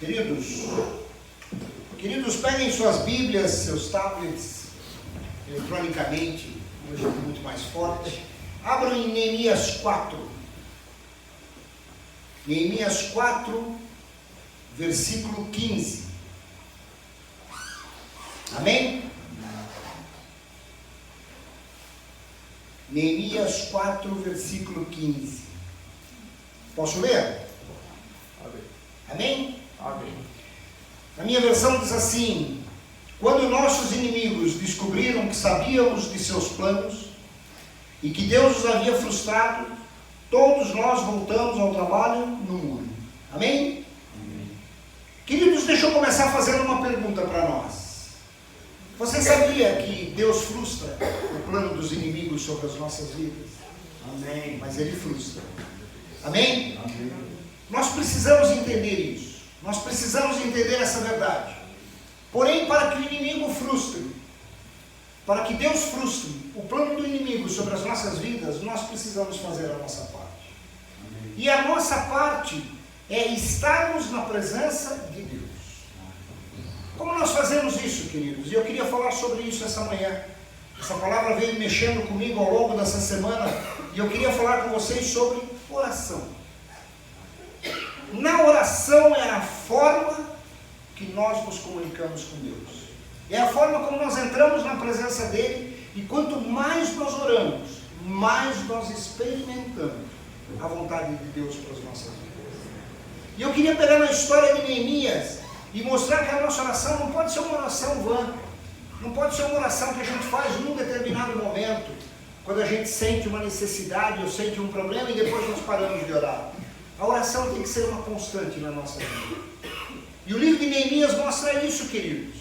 Queridos, peguem suas Bíblias, seus tablets, eletronicamente, hoje é muito mais forte. Abram em Neemias 4. Neemias 4, versículo 15. Amém? Neemias 4, versículo 15. Posso ler? Amém? Amém. A minha versão diz assim: quando nossos inimigos descobriram que sabíamos de seus planos e que Deus os havia frustrado, todos nós voltamos ao trabalho no muro. Amém? Amém. Queridos, deixa eu começar fazendo uma pergunta para nós. Você sabia que Deus frustra o plano dos inimigos sobre as nossas vidas? Amém. Mas Ele frustra. Amém? Amém. Nós precisamos entender isso. Nós precisamos entender essa verdade. Porém, para que o inimigo frustre, para que Deus frustre o plano do inimigo sobre as nossas vidas, nós precisamos fazer a nossa parte. Amém. E a nossa parte é estarmos na presença de Deus. Como nós fazemos isso, queridos? E eu queria falar sobre isso essa manhã. Essa palavra veio mexendo comigo ao longo dessa semana, e eu queria falar com vocês sobre oração. Na oração é a forma que nós nos comunicamos com Deus. É a forma como nós entramos na presença dEle, e quanto mais nós oramos, mais nós experimentamos a vontade de Deus para as nossas vidas. E eu queria pegar na história de Neemias e mostrar que a nossa oração não pode ser uma oração vã. Não pode ser uma oração que a gente faz num determinado momento, quando a gente sente uma necessidade ou sente um problema e depois nós paramos de orar. A oração tem que ser uma constante na nossa vida. E o livro de Neemias mostra isso, queridos.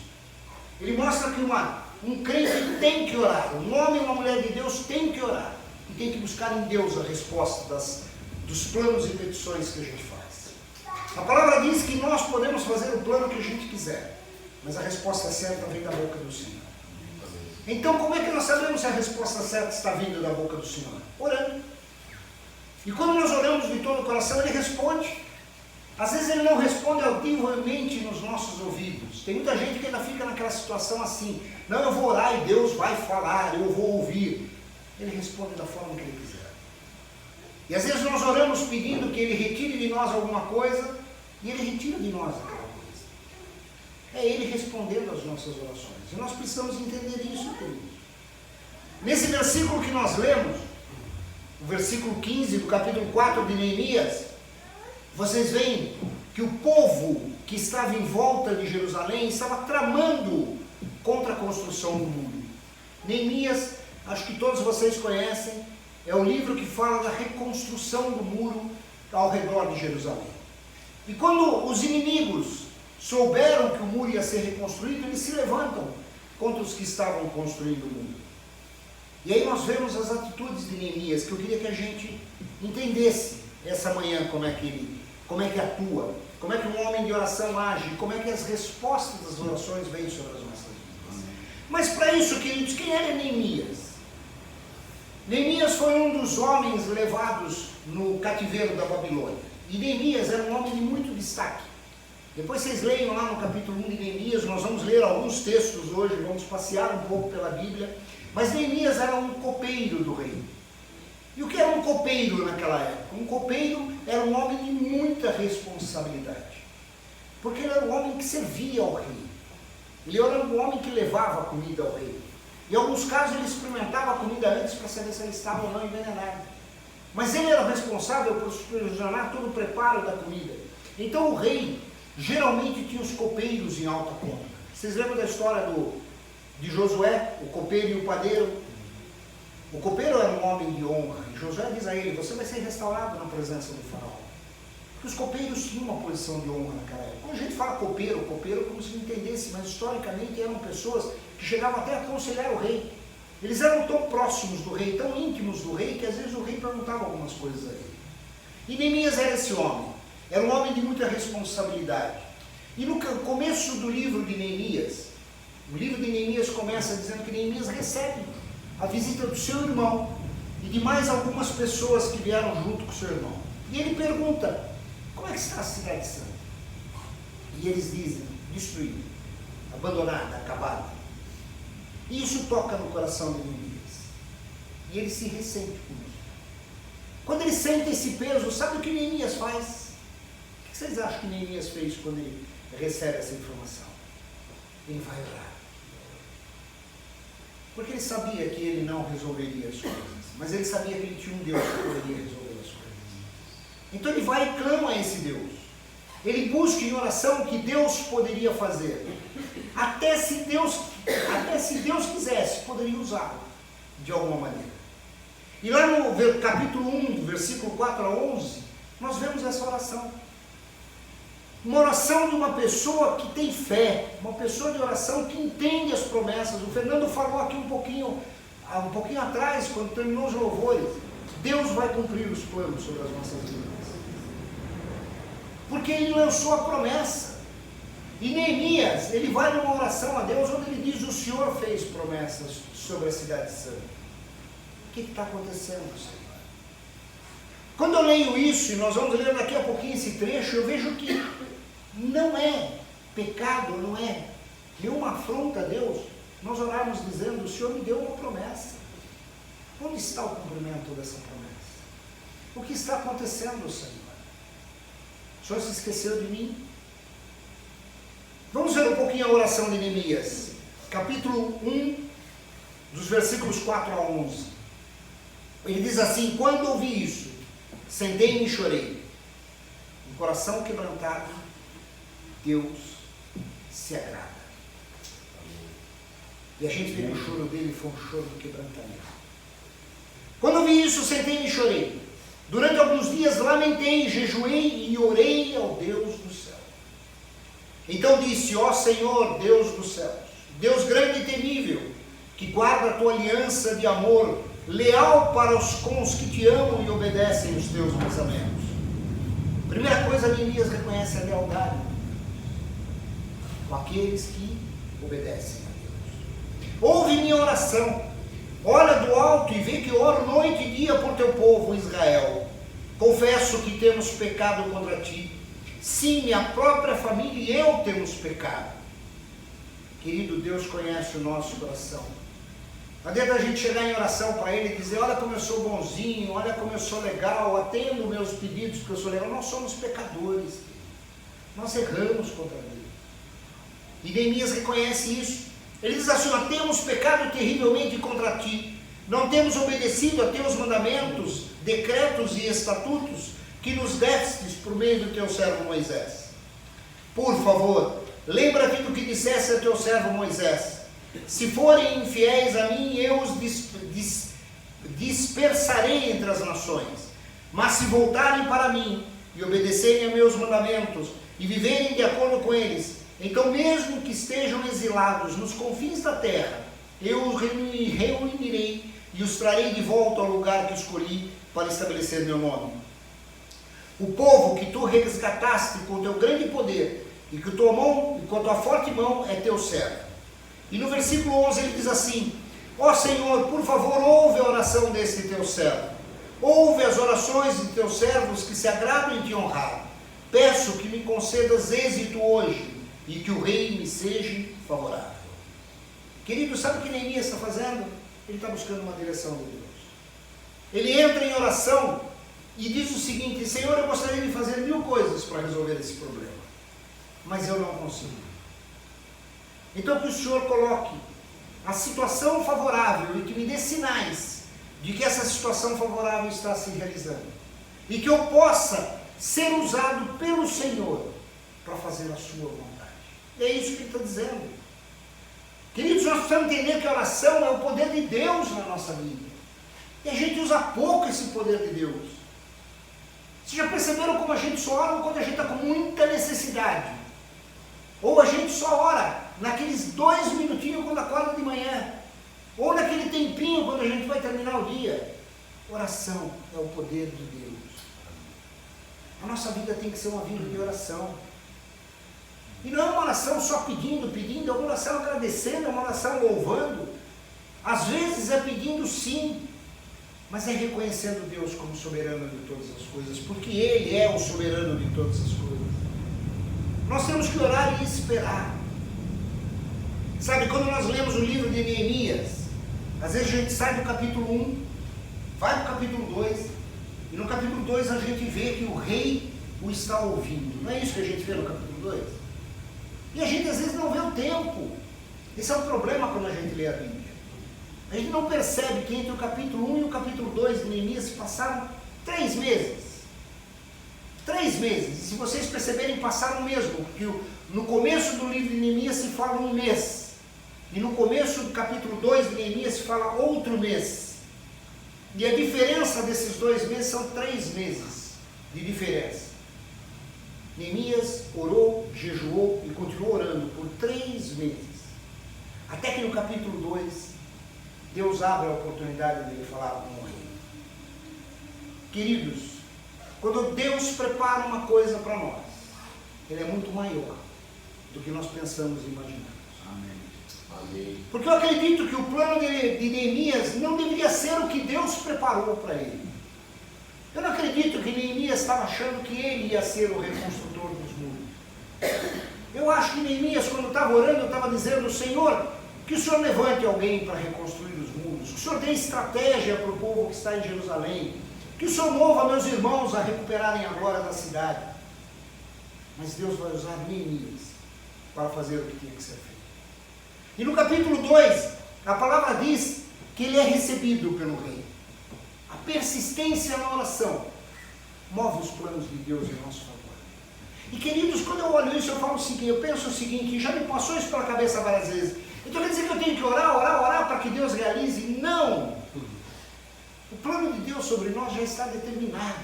Ele mostra que um crente tem que orar. Um homem e uma mulher de Deus tem que orar. E tem que buscar em Deus a resposta dos planos e petições que a gente faz. A palavra diz que nós podemos fazer o plano que a gente quiser, mas a resposta certa vem da boca do Senhor. Então, como é que nós sabemos se a resposta certa está vindo da boca do Senhor? Orando. E quando nós oramos de todo o coração, Ele responde. Às vezes Ele não responde audivelmente nos nossos ouvidos. Tem muita gente que ainda fica naquela situação assim: não, eu vou orar e Deus vai falar, eu vou ouvir. Ele responde da forma que Ele quiser. E às vezes nós oramos pedindo que Ele retire de nós alguma coisa, e Ele retira de nós aquela coisa. É Ele respondendo às nossas orações. E nós precisamos entender isso, queridos. Nesse versículo que nós lemos, o versículo 15 do capítulo 4 de Neemias, vocês veem que o povo que estava em volta de Jerusalém estava tramando contra a construção do muro. Neemias, acho que todos vocês conhecem, é o livro que fala da reconstrução do muro ao redor de Jerusalém. E quando os inimigos souberam que o muro ia ser reconstruído, eles se levantam contra os que estavam construindo o muro. E aí nós vemos as atitudes de Neemias, que eu queria que a gente entendesse essa manhã como é que atua, como é que um homem de oração age, como é que as respostas das orações vêm sobre as nossas vidas. Mas para isso, queridos, quem era Neemias? Neemias foi um dos homens levados no cativeiro da Babilônia. E Neemias era um homem de muito destaque. Depois vocês leiam lá no capítulo 1 de Neemias, nós vamos ler alguns textos hoje, vamos passear um pouco pela Bíblia. Mas Neemias era um copeiro do rei. E o que era um copeiro naquela época? Um copeiro era um homem de muita responsabilidade. Porque ele era um homem que servia ao rei. Ele era um homem que levava a comida ao rei. Em alguns casos ele experimentava a comida antes para saber se ela estava ou não envenenada. Mas ele era responsável por supervisionar todo o preparo da comida. Então o rei geralmente tinha os copeiros em alta conta. Vocês lembram da história de Josué, o copeiro e o padeiro? O copeiro era um homem de honra, e Josué diz a ele: você vai ser restaurado na presença do faraó. Porque os copeiros tinham uma posição de honra naquela época. Quando a gente fala copeiro como se não entendesse, mas historicamente eram pessoas que chegavam até a aconselhar o rei. Eles eram tão próximos do rei, tão íntimos do rei, que às vezes o rei perguntava algumas coisas a ele. E Neemias era esse homem, era um homem de muita responsabilidade. E no começo do livro de Neemias, o livro de Neemias começa dizendo que Neemias recebe a visita do seu irmão e de mais algumas pessoas que vieram junto com o seu irmão. E ele pergunta: como é que está a cidade santa? E eles dizem, destruído, abandonado, acabado. E isso toca no coração de Neemias. E ele se ressente com isso. Quando ele sente esse peso, sabe o que Neemias faz? O que vocês acham que Neemias fez quando ele recebe essa informação? Ele vai orar. Porque ele sabia que ele não resolveria as coisas, mas ele sabia que ele tinha um Deus que poderia resolver as coisas. Então ele vai e clama a esse Deus. Ele busca em oração o que Deus poderia fazer. Até se Deus quisesse, poderia usá-lo de alguma maneira. E lá no capítulo 1, do versículo 4 a 11, nós vemos essa oração. Uma oração de uma pessoa que tem fé, uma pessoa de oração que entende as promessas. O Fernando falou aqui um pouquinho atrás, quando terminou os louvores, Deus vai cumprir os planos sobre as nossas vidas. Porque ele lançou a promessa. E Neemias, ele vai numa oração a Deus, onde ele diz, o Senhor fez promessas sobre a cidade santa. O que está acontecendo, Senhor? Quando eu leio isso, e nós vamos ler daqui a pouquinho esse trecho, eu vejo que não é pecado, não é nenhuma afronta a Deus, nós orarmos dizendo, o Senhor me deu uma promessa. Onde está o cumprimento dessa promessa? O que está acontecendo, Senhor? O Senhor se esqueceu de mim? Vamos ver um pouquinho a oração de Neemias, capítulo 1, dos versículos 4 a 11. Ele diz assim, quando ouvi isso, sentei-me e chorei. Um coração quebrantado, Deus se agrada. E a gente vê que o choro dele foi um choro de quebrantamento. Quando ouvi isso, sentei-me e chorei. Durante alguns dias lamentei, jejuei e orei ao Deus do céu. Então disse, ó Senhor, Deus dos céus, Deus grande e temível, que guarda a tua aliança de amor, leal com os que te amam e obedecem os teus mandamentos. Primeira coisa, Neemias reconhece a lealdade com aqueles que obedecem a Deus. Ouve minha oração, olha do alto e vê que oro noite e dia por teu povo Israel. Confesso que temos pecado contra ti. Sim, minha própria família e eu temos pecado. Querido, Deus conhece o nosso coração. Não adianta a gente chegar em oração para Ele e dizer, olha como eu sou bonzinho, olha como eu sou legal, atendo meus pedidos porque eu sou legal. Nós somos pecadores, nós erramos contra Deus. E Neemias reconhece isso. Ele diz assim, nós temos pecado terrivelmente contra ti, não temos obedecido a teus mandamentos, decretos e estatutos que nos destes por meio do teu servo Moisés. Por favor, lembra-te do que disseste a teu servo Moisés. Se forem infiéis a mim, eu os dispersarei entre as nações. Mas se voltarem para mim e obedecerem a meus mandamentos e viverem de acordo com eles, então mesmo que estejam exilados nos confins da terra, eu os reunirei e os trarei de volta ao lugar que escolhi para estabelecer meu nome. O povo que tu resgataste com teu grande poder e que tua mão, e com a tua forte mão é teu servo. E no versículo 11 ele diz assim, ó Senhor, por favor, ouve a oração deste teu servo. Ouve as orações de teus servos que se agradam em te honrar. Peço que me concedas êxito hoje e que o rei me seja favorável. Querido, sabe o que Neemias está fazendo? Ele está buscando uma direção de Deus. Ele entra em oração e diz o seguinte, Senhor, eu gostaria de fazer 1000 coisas para resolver esse problema, mas eu não consigo. Então que o Senhor coloque a situação favorável e que me dê sinais de que essa situação favorável está se realizando. E que eu possa ser usado pelo Senhor para fazer a sua vontade. E é isso que ele está dizendo. Queridos, nós precisamos entender que a oração é o poder de Deus na nossa vida. E a gente usa pouco esse poder de Deus. Vocês já perceberam como a gente só ora quando a gente está com muita necessidade? Ou a gente só ora naqueles 2 minutinhos quando acorda de manhã, ou naquele tempinho quando a gente vai terminar o dia. Oração é o poder de Deus. A nossa vida tem que ser uma vida de oração. E não é uma oração só pedindo, é uma oração agradecendo, é uma oração louvando. Às vezes é pedindo sim, mas é reconhecendo Deus como soberano de todas as coisas, porque Ele é o soberano de todas as coisas. Nós temos que orar e esperar. Sabe, quando nós lemos o livro de Neemias, às vezes a gente sai do capítulo 1, vai para o capítulo 2, e no capítulo 2 a gente vê que o rei o está ouvindo. Não é isso que a gente vê no capítulo 2? E a gente às vezes não vê o tempo. Esse é um problema quando a gente lê a Bíblia. A gente não percebe que entre o capítulo 1 e o capítulo 2 de Neemias se passaram 3 meses. 3 meses. E se vocês perceberem, passaram mesmo, porque no começo do livro de Neemias se fala um mês. E no começo do capítulo 2 de Neemias se fala outro mês. E a diferença desses 2 meses são 3 meses de diferença. Neemias orou, jejuou e continuou orando por 3 meses. Até que no capítulo 2, Deus abre a oportunidade de ele falar com o rei. Queridos, quando Deus prepara uma coisa para nós, Ele é muito maior do que nós pensamos e imaginamos. Amém. Porque eu acredito que o plano de Neemias não deveria ser o que Deus preparou para ele. Eu não acredito que Neemias estava achando que ele ia ser o reconstrutor dos muros. Eu acho que Neemias, quando estava orando, estava dizendo: Senhor, que o Senhor levante alguém para reconstruir os muros, que o Senhor dê estratégia para o povo que está em Jerusalém, que o Senhor mova meus irmãos a recuperarem a glória da cidade. Mas Deus vai usar Neemias para fazer o que tinha que ser feito. E no capítulo 2, a palavra diz que ele é recebido pelo rei. A persistência na oração move os planos de Deus em nosso favor. E queridos, quando eu olho isso, eu falo o seguinte, eu penso o seguinte, já me passou isso pela cabeça várias vezes. Então quer dizer que eu tenho que orar para que Deus realize? Não! O plano de Deus sobre nós já está determinado.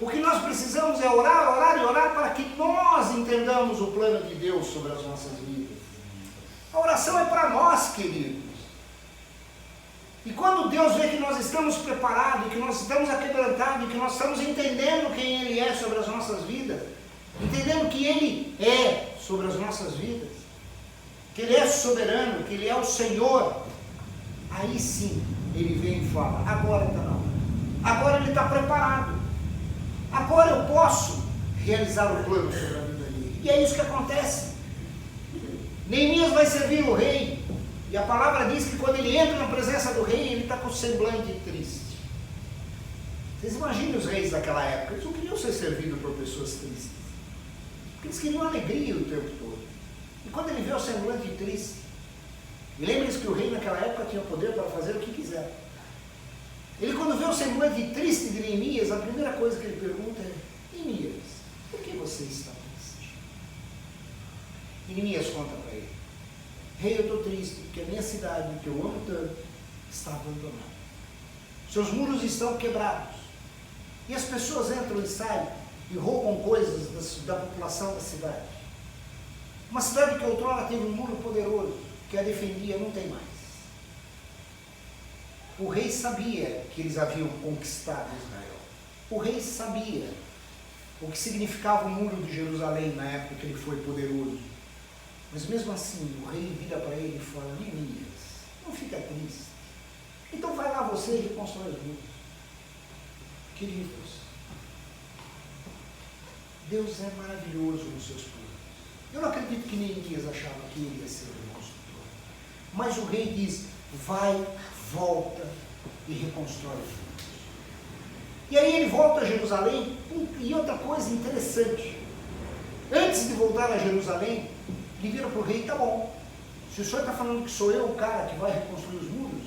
O que nós precisamos é orar para que nós entendamos o plano de Deus sobre as nossas vidas. A oração é para nós, queridos. E quando Deus vê que nós estamos preparados, que nós estamos aquebrantados, que nós estamos entendendo quem Ele é sobre as nossas vidas, entendendo que Ele é sobre as nossas vidas, que Ele é soberano, que Ele é o Senhor, aí sim Ele vem e fala: agora está na hora, agora Ele está preparado, agora eu posso realizar o plano sobre a vida dele. E é isso que acontece. Neemias vai servir o rei, e a palavra diz que quando ele entra na presença do rei, ele está com o semblante triste. Vocês imaginem os reis daquela época, eles não queriam ser servidos por pessoas tristes, porque eles queriam alegria o tempo todo. E quando ele vê o semblante triste, e lembre-se que o rei naquela época tinha poder para fazer o que quiser. Ele, quando vê o semblante triste de Neemias, a primeira coisa que ele pergunta é: Neemias, por que você está triste? E Neemias conta para ele: rei, eu estou triste porque a minha cidade, que eu amo tanto, está abandonada. Seus muros estão quebrados. E as pessoas entram e saem e roubam coisas da população da cidade. Uma cidade que outrora teve um muro poderoso, que a defendia, não tem mais. O rei sabia que eles haviam conquistado Israel. O rei sabia o que significava o muro de Jerusalém na época que ele foi poderoso. Mas mesmo assim, o rei vira para ele e fala: Neemias, não fica triste. Então vai lá você e reconstrói os muros. Queridos, Deus é maravilhoso nos seus planos. Eu não acredito que Neemias achava que ele ia ser o reconstrutor. Mas o rei diz: vai, volta e reconstrói os muros. E aí ele volta a Jerusalém. E outra coisa interessante, antes de voltar a Jerusalém, ele vira para o rei: tá bom, se o senhor está falando que sou eu o cara que vai reconstruir os muros,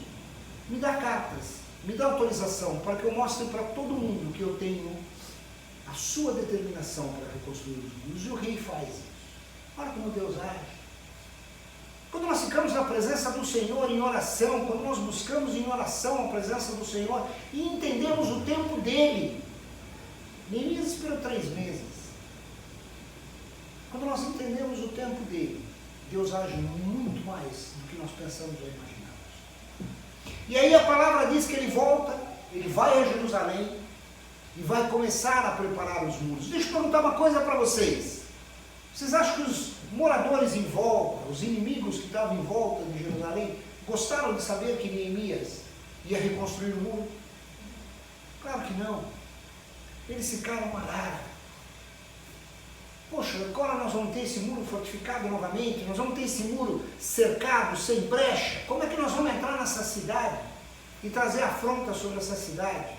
me dá cartas, me dá autorização para que eu mostre para todo mundo que eu tenho a sua determinação para reconstruir os muros. E o rei faz isso. Olha como Deus age. Quando nós ficamos na presença do Senhor em oração, quando nós buscamos em oração a presença do Senhor e entendemos o tempo dele. Neemias esperou 3 meses. Quando nós entendemos o tempo dele, Deus age muito mais do que nós pensamos ou imaginamos. E aí a palavra diz que ele volta, ele vai a Jerusalém e vai começar a preparar os muros. Deixa eu perguntar uma coisa para vocês. Vocês acham que os moradores em volta, os inimigos que estavam em volta de Jerusalém, gostaram de saber que Neemias ia reconstruir o muro? Claro que não. Eles ficaram maravilhosos. Poxa, agora nós vamos ter esse muro fortificado novamente, nós vamos ter esse muro cercado, sem brecha. Como é que nós vamos entrar nessa cidade e trazer afronta sobre essa cidade?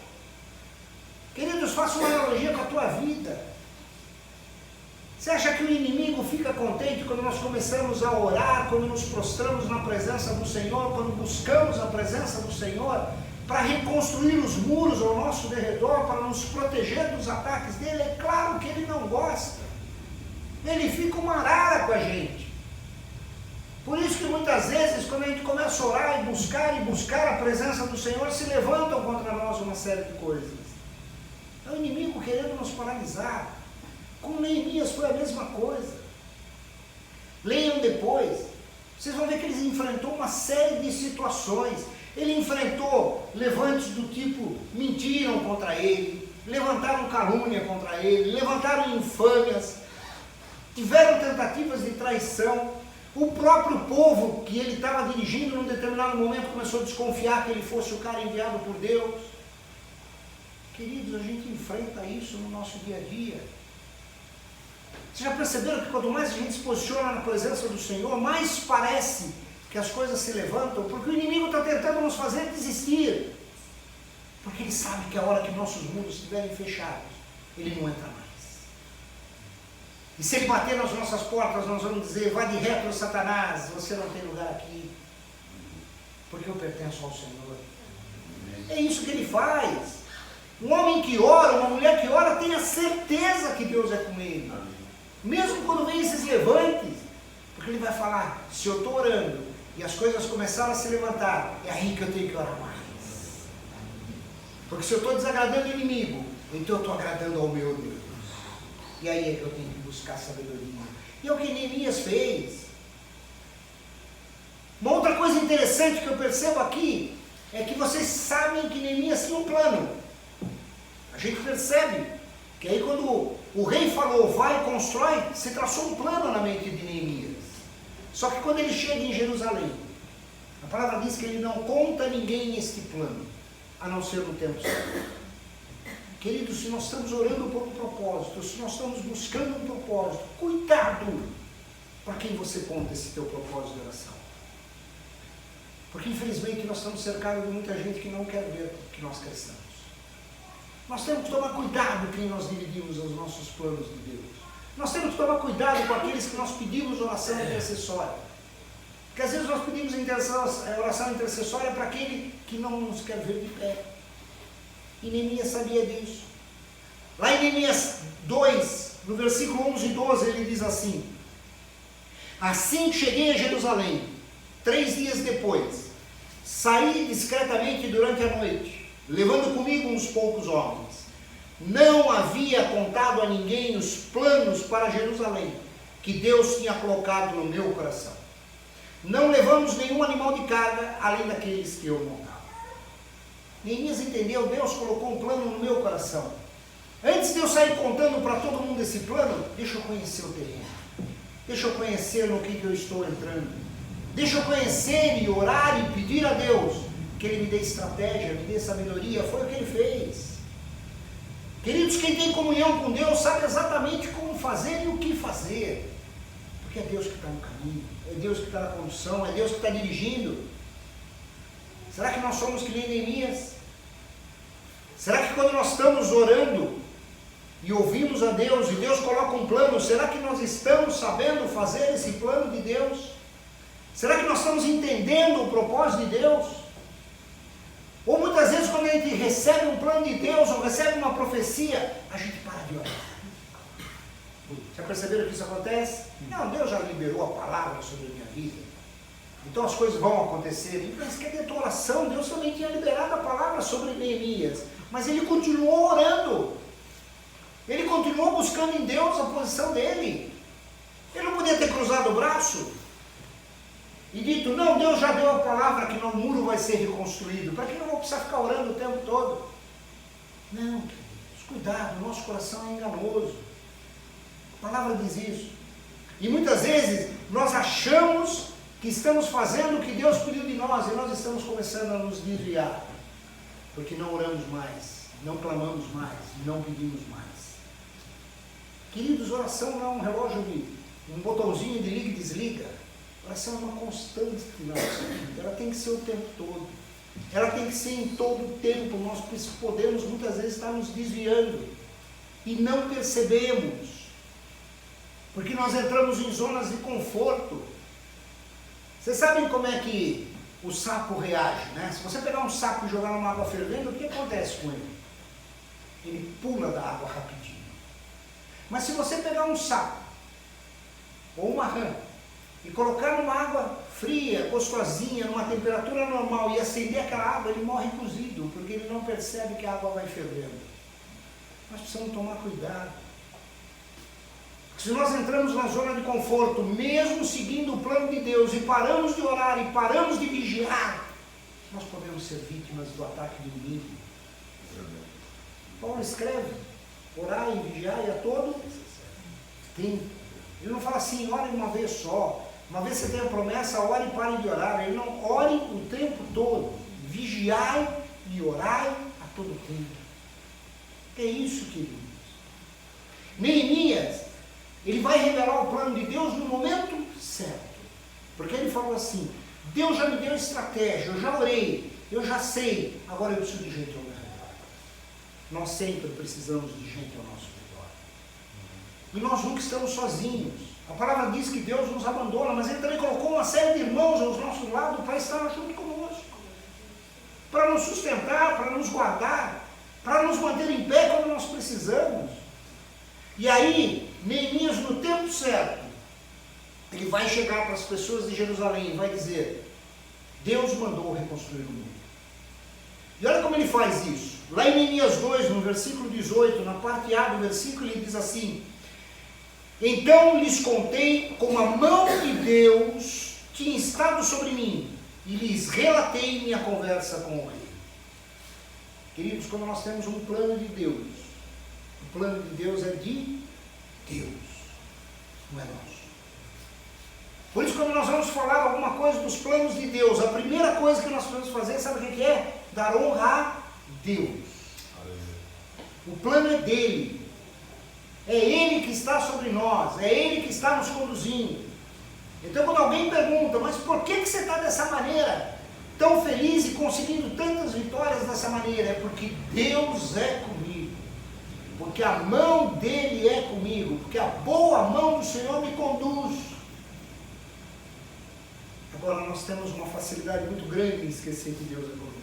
Queridos, faça uma analogia com a tua vida. Você acha que o inimigo fica contente quando nós começamos a orar, quando nos prostramos na presença do Senhor, quando buscamos a presença do Senhor para reconstruir os muros ao nosso derredor, para nos proteger dos ataques dele? É claro que ele não gosta. Ele fica uma arara com a gente. Por isso que muitas vezes, quando a gente começa a orar e buscar a presença do Senhor, se levantam contra nós uma série de coisas. É o inimigo querendo nos paralisar. Com Neemias foi a mesma coisa. Leiam depois. Vocês vão ver que ele enfrentou uma série de situações. Ele enfrentou levantes do tipo, mentiram contra ele, levantaram calúnia contra ele, levantaram infâmias, tiveram tentativas de traição. O próprio povo que ele estava dirigindo num determinado momento começou a desconfiar que ele fosse o cara enviado por Deus. Queridos, a gente enfrenta isso no nosso dia a dia. Vocês já perceberam que quanto mais a gente se posiciona na presença do Senhor, mais parece que as coisas se levantam? Porque o inimigo está tentando nos fazer desistir. Porque ele sabe que a hora que nossos muros estiverem fechados, ele não entra mais. E se ele bater nas nossas portas, nós vamos dizer, vá de reto, Satanás, você não tem lugar aqui. Porque eu pertenço ao Senhor. É isso que ele faz. Um homem que ora, uma mulher que ora, tenha certeza que Deus é com ele. Mesmo quando vem esses levantes, porque ele vai falar, se eu estou orando e as coisas começaram a se levantar, é aí que eu tenho que orar mais. Porque se eu estou desagradando o inimigo, então eu estou agradando ao meu Deus. E aí é que eu tenho que buscar sabedoria. E é o que Neemias fez. Uma outra coisa interessante que eu percebo aqui, é que vocês sabem que Neemias tinha um plano. A gente percebe que aí quando o rei falou, vai e constrói, se traçou um plano na mente de Neemias. Só que quando ele chega em Jerusalém, a palavra diz que ele não conta a ninguém este plano, a não ser no tempo certo. Queridos, se nós estamos orando por um propósito, se nós estamos buscando um propósito, cuidado para quem você conta esse teu propósito de oração. Porque infelizmente nós estamos cercados de muita gente que não quer ver que nós cresçamos. Nós temos que tomar cuidado quem nós dividimos os nossos planos de Deus. Nós temos que tomar cuidado com aqueles que nós pedimos oração intercessória. Porque às vezes nós pedimos oração intercessória para aquele que não nos quer ver de pé. E Neemias sabia disso. Lá em Neemias 2, no versículo 11 e 12, ele diz assim: assim que cheguei a Jerusalém, 3 dias depois, saí discretamente durante a noite, levando comigo uns poucos homens. Não havia contado a ninguém os planos para Jerusalém, que Deus tinha colocado no meu coração. Não levamos nenhum animal de carga, além daqueles que eu montava. Neemias entendeu, Deus colocou um plano no meu coração. Antes de eu sair contando para todo mundo esse plano, deixa eu conhecer o terreno. Deixa eu conhecer no que eu estou entrando. Deixa eu conhecer e orar e pedir a Deus que Ele me dê estratégia, me dê sabedoria. Foi o que Ele fez. Queridos, quem tem comunhão com Deus sabe exatamente como fazer e o que fazer. Porque é Deus que está no caminho, é Deus que está na condução, é Deus que está dirigindo. Será que nós somos que nem Neemias? Será que quando nós estamos orando e ouvimos a Deus e Deus coloca um plano, será que nós estamos sabendo fazer esse plano de Deus? Será que nós estamos entendendo o propósito de Deus? Ou muitas vezes quando a gente recebe um plano de Deus ou recebe uma profecia, a gente para de orar. Já perceberam que isso acontece? Não, Deus já liberou a palavra sobre a minha vida. Então as coisas vão acontecer. Mas cadê a tua oração? Deus também tinha liberado a palavra sobre Neemias. Mas ele continuou orando. Ele continuou buscando em Deus a posição dele. Ele não podia ter cruzado o braço e dito, não, Deus já deu a palavra que no muro vai ser reconstruído. Para que não vou precisar ficar orando o tempo todo? Não, queridos, cuidado, nosso coração é enganoso. A palavra diz isso. E muitas vezes nós achamos que estamos fazendo o que Deus pediu de nós e nós estamos começando a nos desviar. Porque não oramos mais, não clamamos mais, não pedimos mais. Queridos, oração não é um relógio um botãozinho de liga e desliga. Oração é uma constante na nossa vida. Ela tem que ser o tempo todo. Ela tem que ser em todo o tempo. Nós podemos muitas vezes estar nos desviando e não percebemos, porque nós entramos em zonas de conforto. Vocês sabem como é que o sapo reage, né? Se você pegar um sapo e jogar numa água fervendo, o que acontece com ele? Ele pula da água rapidinho. Mas se você pegar um sapo ou uma rã e colocar numa água fria, gostosinha, numa temperatura normal e acender aquela água, ele morre cozido, porque ele não percebe que a água vai fervendo. Nós precisamos tomar cuidado. Se nós entramos na zona de conforto, mesmo seguindo o plano de Deus, e paramos de orar, e paramos de vigiar, nós podemos ser vítimas do ataque do inimigo. Paulo escreve, orar e vigiar a todo tempo. Ele não fala assim, ore uma vez só. Uma vez você tem a promessa, ore e pare de orar. Ele não, ore o tempo todo. Vigiai e orai a todo tempo. É isso, queridos. Neemias, ele vai revelar o plano de Deus no momento certo. Porque ele falou assim, Deus já me deu estratégia, eu já orei, eu já sei, agora eu preciso de gente ao meu redor. Nós sempre precisamos de gente ao nosso redor. E nós nunca estamos sozinhos. A palavra diz que Deus nos abandona, mas Ele também colocou uma série de irmãos aos nossos lados para estar junto conosco. Para nos sustentar, para nos guardar, para nos manter em pé quando nós precisamos. E aí, Neemias, no tempo certo, ele vai chegar para as pessoas de Jerusalém e vai dizer, Deus mandou reconstruir o muro. E olha como ele faz isso. Lá em Neemias 2, no versículo 18, na parte A do versículo, ele diz assim, então lhes contei como a mão de Deus tinha estado sobre mim, e lhes relatei minha conversa com o rei. Queridos, quando nós temos um plano de Deus, o plano de Deus é de Deus, não é nosso. Por isso, quando nós vamos falar alguma coisa dos planos de Deus, a primeira coisa que nós precisamos fazer, sabe o que é? Dar honra a Deus. O plano é dele. É Ele que está sobre nós, é Ele que está nos conduzindo. Então, quando alguém pergunta, mas por que você está dessa maneira, tão feliz e conseguindo tantas vitórias dessa maneira? É porque Deus é comigo, porque a mão dele é comigo, porque a boa mão do Senhor me conduz. Agora, nós temos uma facilidade muito grande em esquecer que Deus é conosco.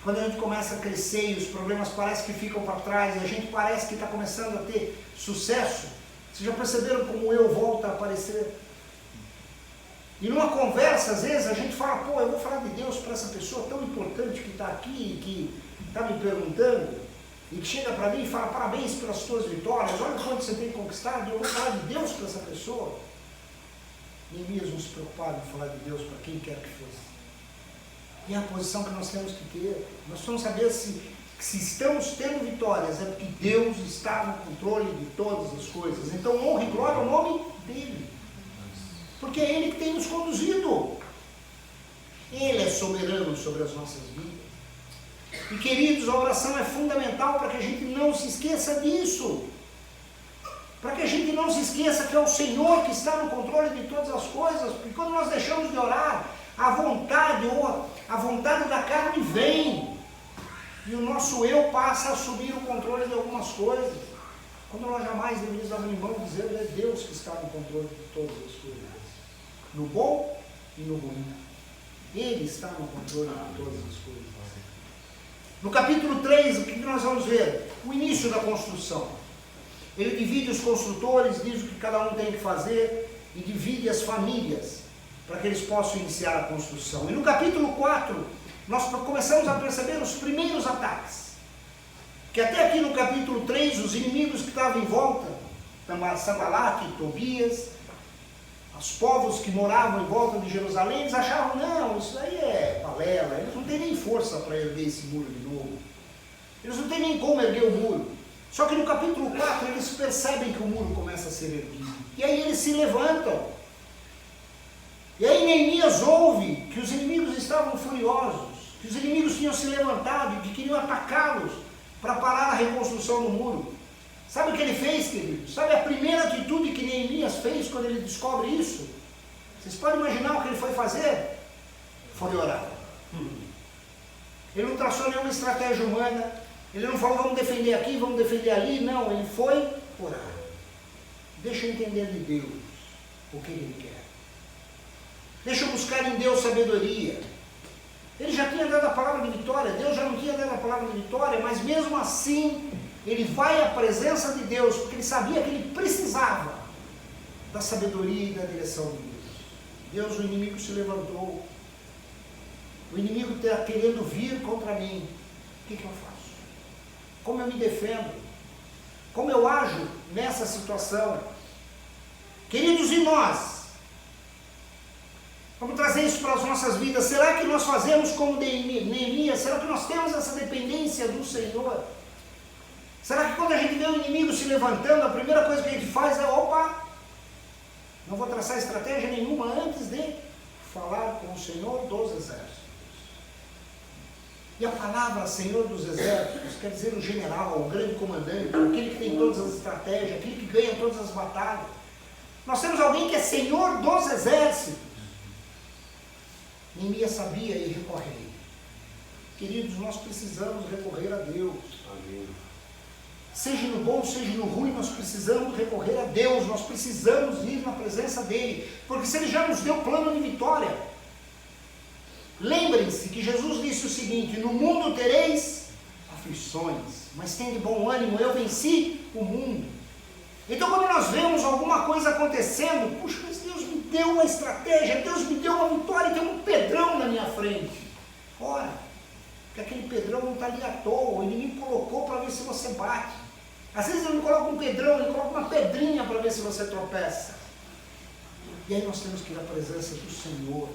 Quando a gente começa a crescer e os problemas parecem que ficam para trás e a gente parece que está começando a ter sucesso, vocês já perceberam como eu volto a aparecer? E numa conversa, às vezes, a gente fala, pô, eu vou falar de Deus para essa pessoa tão importante que está aqui, que está me perguntando, e que chega para mim e fala, parabéns pelas suas vitórias, olha quanto você tem conquistado, e eu vou falar de Deus para essa pessoa. Neemias não se preocupava em falar de Deus para quem quer que fosse. E é a posição que nós temos que ter. Nós precisamos saber se estamos tendo vitórias, é porque Deus está no controle de todas as coisas. Então, honra e glória ao nome dEle. Porque é Ele que tem nos conduzido. Ele é soberano sobre as nossas vidas. E, queridos, a oração é fundamental para que a gente não se esqueça disso. Para que a gente não se esqueça que é o Senhor que está no controle de todas as coisas. Porque quando nós deixamos de orar, a vontade da carne vem, e o nosso eu passa a assumir o controle de algumas coisas, quando nós jamais deveríamos abrir mão e dizer, é Deus que está no controle de todas as coisas, no bom e no ruim. Ele está no controle de todas as coisas. No capítulo 3, o que nós vamos ver? O início da construção. Ele divide os construtores, diz o que cada um tem que fazer, e divide as famílias, para que eles possam iniciar a construção. E no capítulo 4, nós começamos a perceber os primeiros ataques. Que até aqui no capítulo 3, os inimigos que estavam em volta, Sanbalate e Tobias, os povos que moravam em volta de Jerusalém, eles achavam, não, isso aí é balela, eles não têm nem força para erguer esse muro de novo. Eles não têm nem como erguer o muro. Só que no capítulo 4, eles percebem que o muro começa a ser erguido. E aí eles se levantam. E aí Neemias ouve que os inimigos estavam furiosos, que os inimigos tinham se levantado e que queriam atacá-los para parar a reconstrução do muro. Sabe o que ele fez, queridos? Sabe a primeira atitude que Neemias fez quando ele descobre isso? Vocês podem imaginar o que ele foi fazer? Foi orar. Ele não traçou nenhuma estratégia humana. Ele não falou, vamos defender aqui, vamos defender ali. Não, ele foi orar. Deixa eu entender de Deus o que ele quer. Deixa eu buscar em Deus sabedoria. Ele já tinha dado a palavra de vitória, Deus já não tinha dado a palavra de vitória, mas mesmo assim, ele vai à presença de Deus, porque ele sabia que ele precisava da sabedoria e da direção de Deus. Deus, o inimigo se levantou. O inimigo está querendo vir contra mim. O que eu faço? Como eu me defendo? Como eu ajo nessa situação? Queridos, e nós? Vamos trazer isso para as nossas vidas. Será que nós fazemos como Neemias? Será que nós temos essa dependência do Senhor? Será que quando a gente vê o inimigo se levantando, a primeira coisa que a gente faz é, opa, não vou traçar estratégia nenhuma antes de falar com o Senhor dos Exércitos. E a palavra Senhor dos Exércitos quer dizer o general, o grande comandante, aquele que tem todas as estratégias, aquele que ganha todas as batalhas. Nós temos alguém que é Senhor dos Exércitos. Neemias sabia e recorreu. Queridos, nós precisamos recorrer a Deus. Amém. Seja no bom, seja no ruim, nós precisamos recorrer a Deus. Nós precisamos ir na presença dEle. Porque se Ele já nos deu plano de vitória. Lembrem-se que Jesus disse o seguinte: no mundo tereis aflições, mas tende bom ânimo, eu venci o mundo. Então quando nós vemos alguma coisa acontecendo, puxa, mas Deus me deu uma estratégia, Deus me deu uma vitória, tem um pedrão na minha frente. Ora, porque aquele pedrão não está ali à toa, o inimigo colocou para ver se você bate. Às vezes ele não coloca um pedrão, ele coloca uma pedrinha para ver se você tropeça. E aí nós temos que ir à presença do Senhor.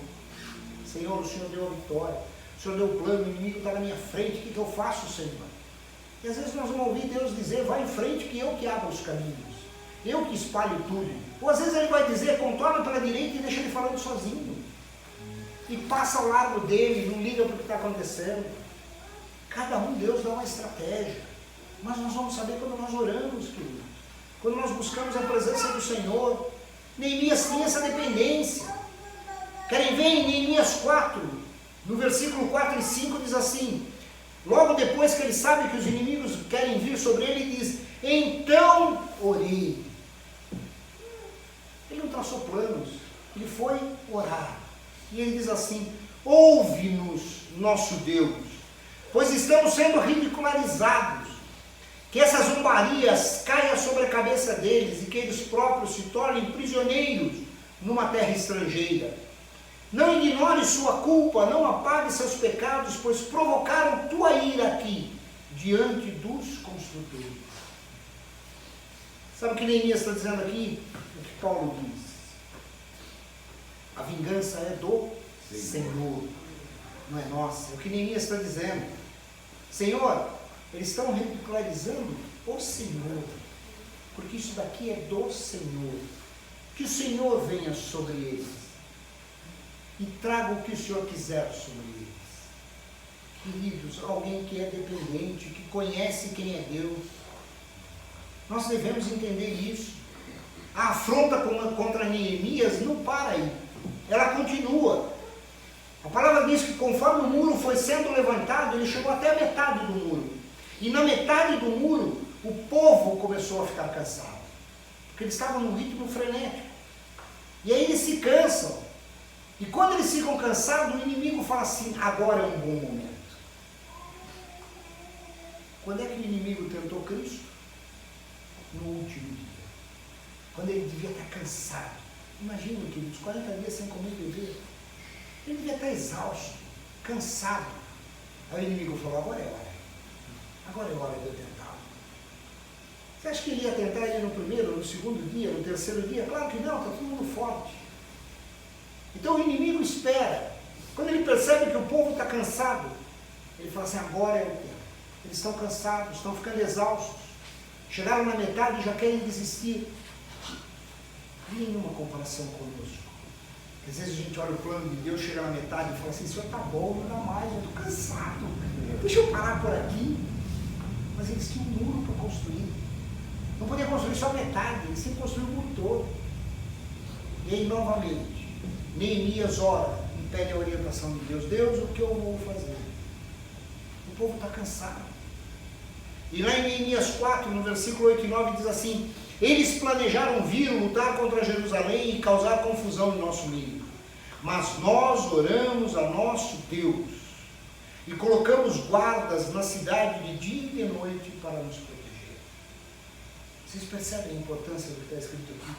Senhor, o Senhor deu a vitória, o Senhor deu o plano, o inimigo está na minha frente, o que eu faço, Senhor? E às vezes nós vamos ouvir Deus dizer, vai em frente que eu que abro os caminhos, eu que espalho tudo. Ou às vezes Ele vai dizer, contorna pela direita e deixa Ele falando sozinho. E passa ao largo dele, não liga para o que está acontecendo. Cada um, Deus dá uma estratégia. Mas nós vamos saber quando nós oramos, queridos. Quando nós buscamos a presença do Senhor. Neemias tinha essa dependência. Querem ver em Neemias 4, no versículo 4 e 5 diz assim, logo depois que ele sabe que os inimigos querem vir sobre ele, diz, então orei. Ele não traçou planos, ele foi orar. E ele diz assim, ouve-nos, nosso Deus, pois estamos sendo ridicularizados, que essas zombarias caiam sobre a cabeça deles e que eles próprios se tornem prisioneiros numa terra estrangeira. Não ignore sua culpa, não apague seus pecados, pois provocaram tua ira aqui, diante dos construtores. Sabe o que Neemias está dizendo aqui? O que Paulo diz. A vingança é do Senhor, não é nossa. É o que Neemias está dizendo. Senhor, eles estão ridicularizando o Senhor, porque isso daqui é do Senhor. Que o Senhor venha sobre eles e traga o que o Senhor quiser sobre eles. Queridos, alguém que é dependente, que conhece quem é Deus, nós devemos entender isso. A afronta contra Neemias não para aí, ela continua. A palavra diz que conforme o muro foi sendo levantado, ele chegou até a metade do muro. E na metade do muro, o povo começou a ficar cansado, porque eles estavam num ritmo frenético. E aí eles se cansam. E quando eles ficam cansados, o inimigo fala assim, agora é um bom momento. Quando é que o inimigo tentou Cristo? No último dia. Quando ele devia estar cansado. Imagina, queridos, 40 dias sem comer e beber. Ele devia estar exausto, cansado. Aí o inimigo falou, agora é hora. Agora é hora de eu tentá-lo. Você acha que ele ia tentar ele no primeiro, no segundo dia, no terceiro dia? Claro que não, está todo mundo forte. Então o inimigo espera. Quando ele percebe que o povo está cansado, ele fala assim, agora é o tempo. Eles estão cansados, estão ficando exaustos. Chegaram na metade e já querem desistir. Nenhuma comparação conosco. Às vezes a gente olha o plano de Deus, chega na metade e fala assim, Senhor, está bom, não dá mais, eu estou cansado. Deixa eu parar por aqui. Mas eles tinham um muro para construir. Não podia construir só metade, ele sempre construiu o muro todo. E aí, novamente, Neemias ora e pede a orientação de Deus. Deus, o que eu vou fazer? O povo está cansado. E lá em Neemias 4, no versículo 8 e 9, diz assim: eles planejaram vir lutar contra Jerusalém e causar confusão em nosso meio. Mas nós oramos a nosso Deus e colocamos guardas na cidade de dia e de noite para nos proteger. Vocês percebem a importância do que está escrito aqui?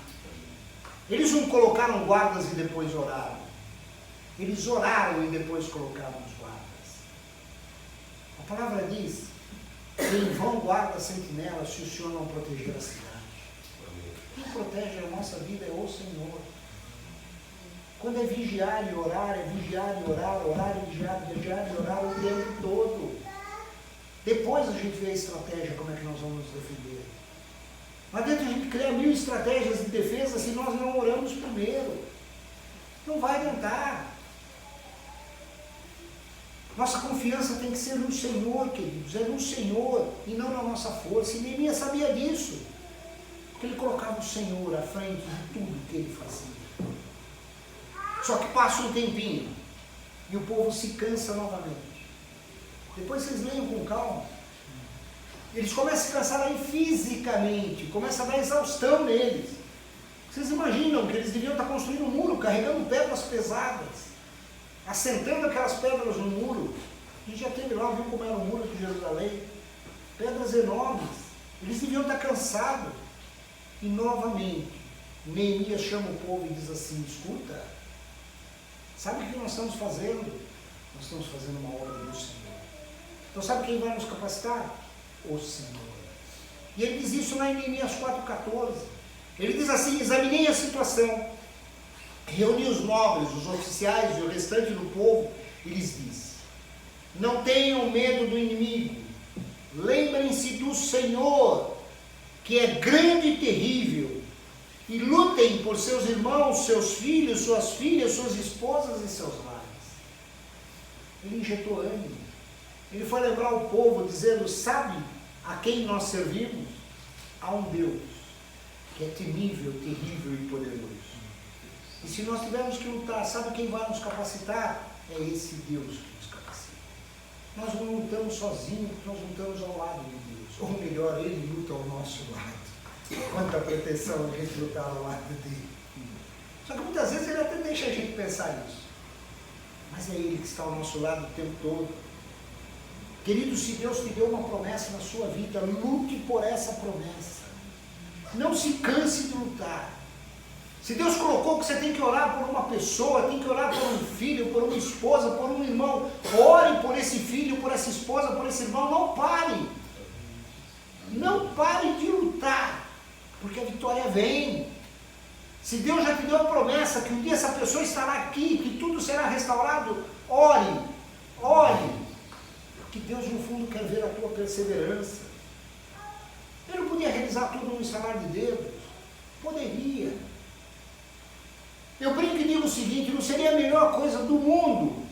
Eles não colocaram guardas e depois oraram. Eles oraram e depois colocaram os guardas. A palavra diz: em vão guarda a sentinela se o Senhor não proteger a cidade. Quem protege a nossa vida é o Senhor. Quando é vigiar e orar, é vigiar e orar, orar e vigiar e orar o tempo todo. Depois a gente vê a estratégia, como é que nós vamos nos defender. Não adianta a gente criar 1000 estratégias de defesa se nós não oramos primeiro. Não vai adiantar. Nossa confiança tem que ser no Senhor, queridos. É no Senhor e não na nossa força. E Neemias sabia disso. Porque ele colocava o Senhor à frente de tudo que ele fazia. Só que passa um tempinho e o povo se cansa novamente. Depois vocês leiam com calma. Eles começam a se cansar aí fisicamente, começa a dar exaustão neles. Vocês imaginam que eles deviam estar construindo um muro, carregando pedras pesadas, assentando aquelas pedras no muro. A gente já esteve lá, viu como era o muro de Jerusalém? Pedras enormes. Eles deviam estar cansados. E novamente, Neemias chama o povo e diz assim: escuta, sabe o que nós estamos fazendo? Nós estamos fazendo uma obra do Senhor. Então sabe quem vai nos capacitar? O Senhor. E ele diz isso lá em Neemias 4,14. Ele diz assim: examinei a situação, reuni os nobres, os oficiais e o restante do povo e lhes disse: não tenham medo do inimigo, lembrem-se do Senhor, que é grande e terrível, e lutem por seus irmãos, seus filhos, suas filhas, suas esposas e seus lares. Ele injetou ânimo. Ele foi lembrar o povo dizendo: sabe a quem nós servimos? A um Deus que é temível, terrível e poderoso. E se nós tivermos que lutar, sabe quem vai nos capacitar? É esse Deus que nos capacita. Nós não lutamos sozinhos, nós lutamos ao lado de Deus. Ou melhor, Ele luta ao nosso lado. Quanta pretensão a gente lutar ao lado dele. Só que muitas vezes Ele até deixa a gente pensar nisso. Mas é Ele que está ao nosso lado o tempo todo. Querido, se Deus te deu uma promessa na sua vida, lute por essa promessa. Não se canse de lutar. Se Deus colocou que você tem que orar por uma pessoa, tem que orar por um filho, por uma esposa, por um irmão, ore por esse filho, por essa esposa, por esse irmão, não pare. Não pare de lutar, porque a vitória vem. Se Deus já te deu a promessa que um dia essa pessoa estará aqui, que tudo será restaurado, ore, ore, porque Deus no fundo quer ver a tua perseverança. Ele não podia realizar tudo no estalar de dedos? Poderia. Eu brinco e digo o seguinte: não seria a melhor coisa do mundo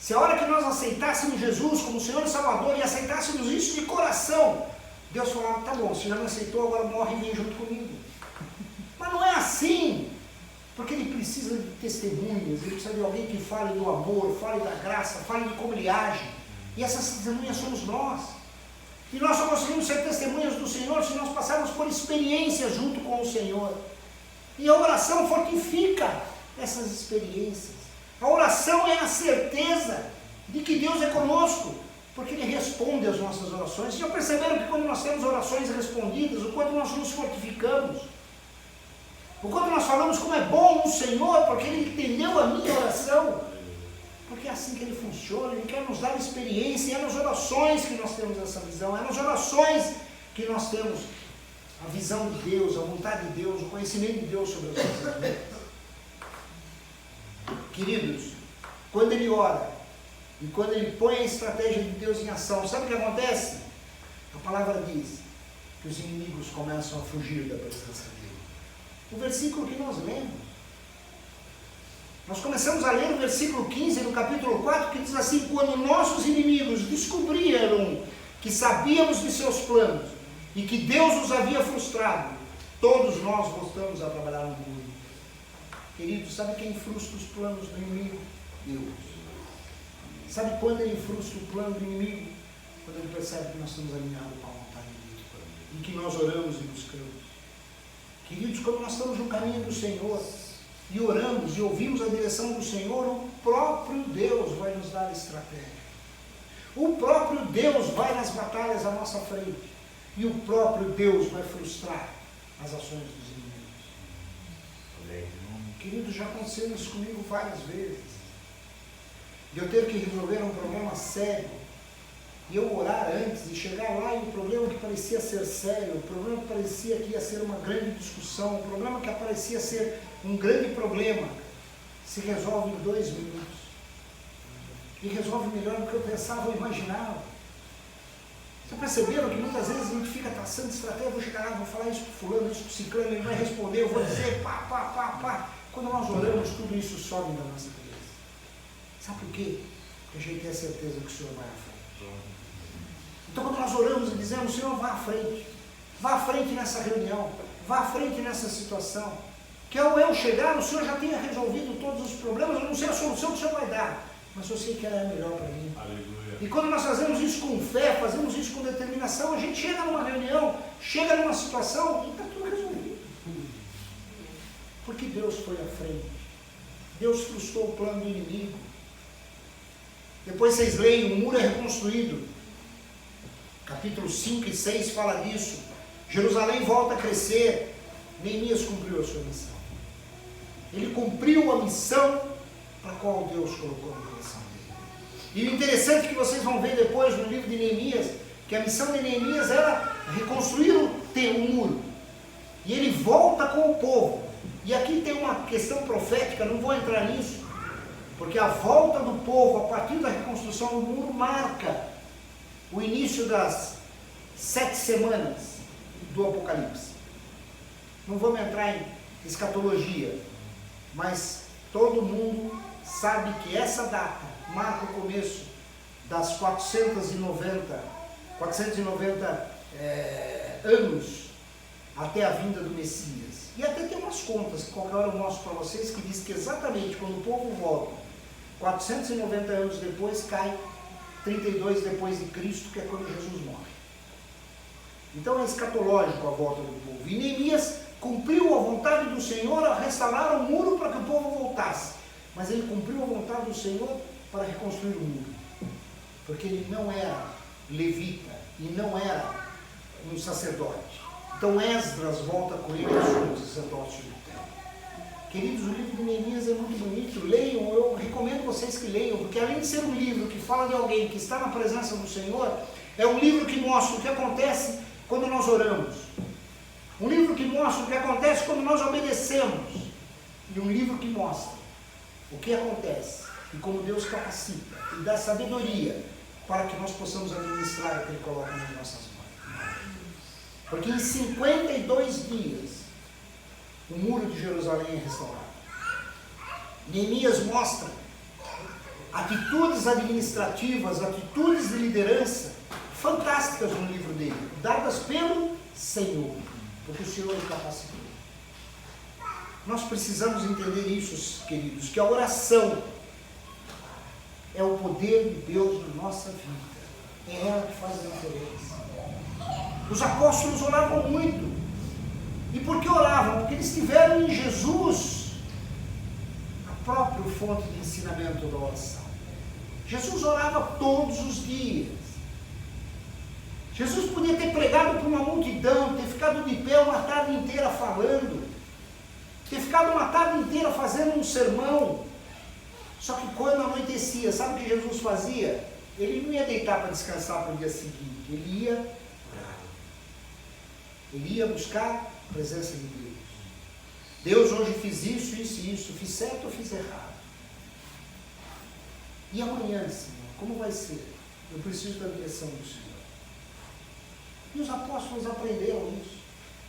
se a hora que nós aceitássemos Jesus como Senhor e Salvador e aceitássemos isso de coração, Deus falava: tá bom, você já não aceitou, agora morre e vem junto comigo. Mas não é assim, porque Ele precisa de testemunhas, Ele precisa de alguém que fale do amor, fale da graça, fale de como Ele age, e essas testemunhas somos nós. E nós só conseguimos ser testemunhas do Senhor se nós passarmos por experiências junto com o Senhor. E a oração fortifica essas experiências. A oração é a certeza de que Deus é conosco, porque Ele responde às nossas orações. Já perceberam que quando nós temos orações respondidas, o quanto nós nos fortificamos, o quanto nós falamos como é bom o Senhor, porque Ele entendeu a minha oração, porque é assim que Ele funciona. Ele quer nos dar experiência, e é nas orações que nós temos essa visão, é nas orações que nós temos a visão de Deus, a vontade de Deus, o conhecimento de Deus sobre as nossas vidas. Queridos, quando ele ora e quando ele põe a estratégia de Deus em ação, sabe o que acontece? A palavra diz que os inimigos começam a fugir da presença dele. O versículo que nós lemos, nós começamos a ler o versículo 15 do capítulo 4, que diz assim: quando nossos inimigos descobriram que sabíamos de seus planos, e que Deus os havia frustrado, todos nós voltamos a trabalhar no muro. Queridos, sabe quem frustra os planos do inimigo? Deus. Sabe quando ele frustra o plano do inimigo? Quando ele percebe que nós estamos alinhados com a vontade de Deus e que nós oramos e buscamos. Queridos, quando nós estamos no caminho do Senhor e oramos e ouvimos a direção do Senhor, o próprio Deus vai nos dar a estratégia. O próprio Deus vai nas batalhas à nossa frente. E o próprio Deus vai frustrar as ações dos inimigos. Queridos, já aconteceu isso comigo várias vezes. De eu ter que resolver um problema sério. E eu orar antes e chegar lá e o problema que parecia ser sério, o problema que parecia que ia ser uma grande discussão, o problema que parecia ser um grande problema, se resolve em 2 minutos. E resolve melhor do que eu pensava ou imaginava. Vocês perceberam que muitas vezes a gente fica traçando estratégia, vou chegar lá, vou falar isso para fulano, isso para ciclano, ele vai responder, eu vou dizer pá. Quando nós oramos, tudo isso sobe da nossa cabeça. Sabe por quê? Porque a gente tem a certeza que o Senhor vai à frente. Então quando nós oramos e dizemos, Senhor, vá à frente nessa reunião, vá à frente nessa situação, que ao eu chegar, o Senhor já tenha resolvido todos os problemas, eu não sei a solução que o Senhor vai dar, mas eu sei que ela é a melhor para mim. Aleluia. E quando nós fazemos isso com fé, fazemos isso com determinação, a gente chega numa reunião, chega numa situação e está tudo resolvido. Porque Deus foi à frente. Deus frustrou o plano do inimigo. Depois vocês leem, o muro é reconstruído. Capítulo 5 e 6 fala disso. Jerusalém volta a crescer. Neemias cumpriu a sua missão. Ele cumpriu a missão para a qual Deus colocou no coração dele. E o interessante é que vocês vão ver depois no livro de Neemias, que a missão de Neemias era reconstruir o muro. E ele volta com o povo. E aqui tem uma questão profética, não vou entrar nisso, porque a volta do povo a partir da reconstrução do muro marca o início das 7 semanas do Apocalipse. Não vamos entrar em escatologia, mas todo mundo sabe que essa data marca o começo das 490 anos até a vinda do Messias. E até tem umas contas, que qualquer hora eu mostro para vocês, que diz que exatamente quando o povo volta, 490 anos depois, cai 32 depois de Cristo, que é quando Jesus morre. Então é escatológico a volta do povo. E Neemias cumpriu a vontade do Senhor a restaurar o muro para que o povo voltasse. Mas ele cumpriu a vontade do Senhor para reconstruir o muro. Porque ele não era levita e não era um sacerdote. Então Esdras volta com ele a ser um sacerdote do templo. Queridos, o livro de Neemias é muito bonito. Leiam, eu recomendo vocês que leiam, porque além de ser um livro que fala de alguém que está na presença do Senhor, é um livro que mostra o que acontece quando nós oramos. Um livro que mostra o que acontece quando nós obedecemos. E um livro que mostra o que acontece e como Deus capacita e dá sabedoria para que nós possamos administrar o que Ele coloca nas nossas mãos. Porque em 52 dias o muro de Jerusalém é restaurado. Neemias mostra atitudes administrativas, atitudes de liderança fantásticas no livro dele, dadas pelo Senhor, porque o Senhor o capacitou. Nós precisamos entender isso, queridos, que a oração é o poder de Deus na nossa vida. É ela que faz a diferença. Os apóstolos oravam muito. E por que oravam? Porque eles tiveram em Jesus a própria fonte de ensinamento da oração. Jesus orava todos os dias. Jesus podia ter pregado para uma multidão, ter ficado de pé uma tarde inteira falando, ter ficado uma tarde inteira fazendo um sermão. Só que quando anoitecia, sabe o que Jesus fazia? Ele não ia deitar para descansar para o dia seguinte, ele ia orar. Ele ia buscar a presença de Deus. Deus, hoje fiz isso, fiz certo ou fiz errado? E amanhã, Senhor, como vai ser? Eu preciso da direção do Senhor. E os apóstolos aprenderam isso.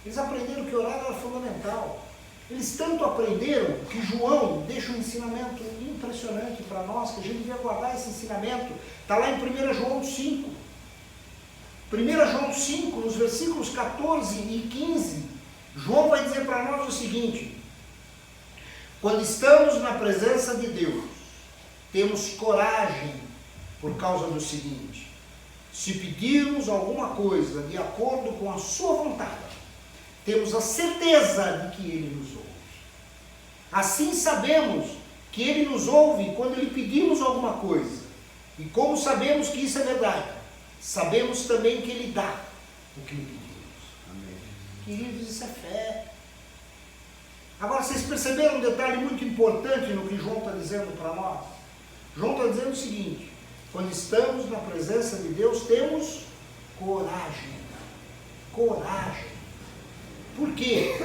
Eles aprenderam que orar era fundamental. Eles tanto aprenderam que João deixa um ensinamento impressionante para nós, que a gente devia guardar esse ensinamento. Está lá em 1 João 5. 1 João 5, nos versículos 14 e 15, João vai dizer para nós o seguinte: quando estamos na presença de Deus, temos coragem por causa do seguinte: se pedirmos alguma coisa de acordo com a sua vontade, temos a certeza de que Ele nos ouve. Assim sabemos que Ele nos ouve quando lhe pedimos alguma coisa. E como sabemos que isso é verdade, sabemos também que Ele dá o que lhe pedimos. Amém. Queridos, isso é fé. Agora, vocês perceberam um detalhe muito importante no que João está dizendo para nós? João está dizendo o seguinte: quando estamos na presença de Deus, temos coragem. Coragem. Por quê?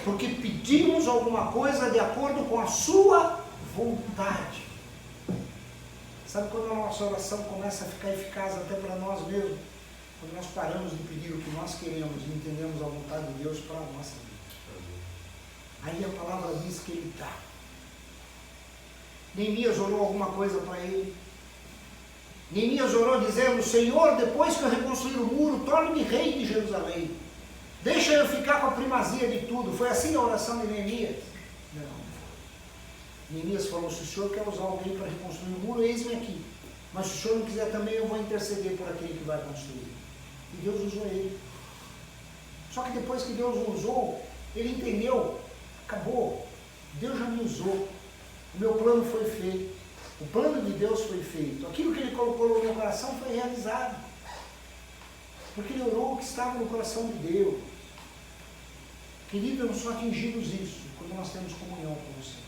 Porque pedimos alguma coisa de acordo com a sua vontade. Sabe quando a nossa oração começa a ficar eficaz até para nós mesmos? Quando nós paramos de pedir o que nós queremos e entendemos a vontade de Deus para a nossa vida. Aí a palavra diz que Ele dá. Neemias orou alguma coisa para ele. Neemias orou dizendo: Senhor, depois que eu reconstruir o muro, torne-me rei de Jerusalém. Deixa eu ficar com a primazia de tudo. Foi assim a oração de Neemias? Não. Neemias falou: se o Senhor quer usar alguém para reconstruir o muro, eis-me aqui. Mas se o Senhor não quiser também, eu vou interceder por aquele que vai construir. E Deus usou ele. Só que depois que Deus o usou, ele entendeu: acabou. Deus já me usou. O meu plano foi feito. O plano de Deus foi feito. Aquilo que Ele colocou no meu coração foi realizado. Porque Ele orou o que estava no coração de Deus. Querido, nós só atingimos isso quando nós temos comunhão com o Senhor.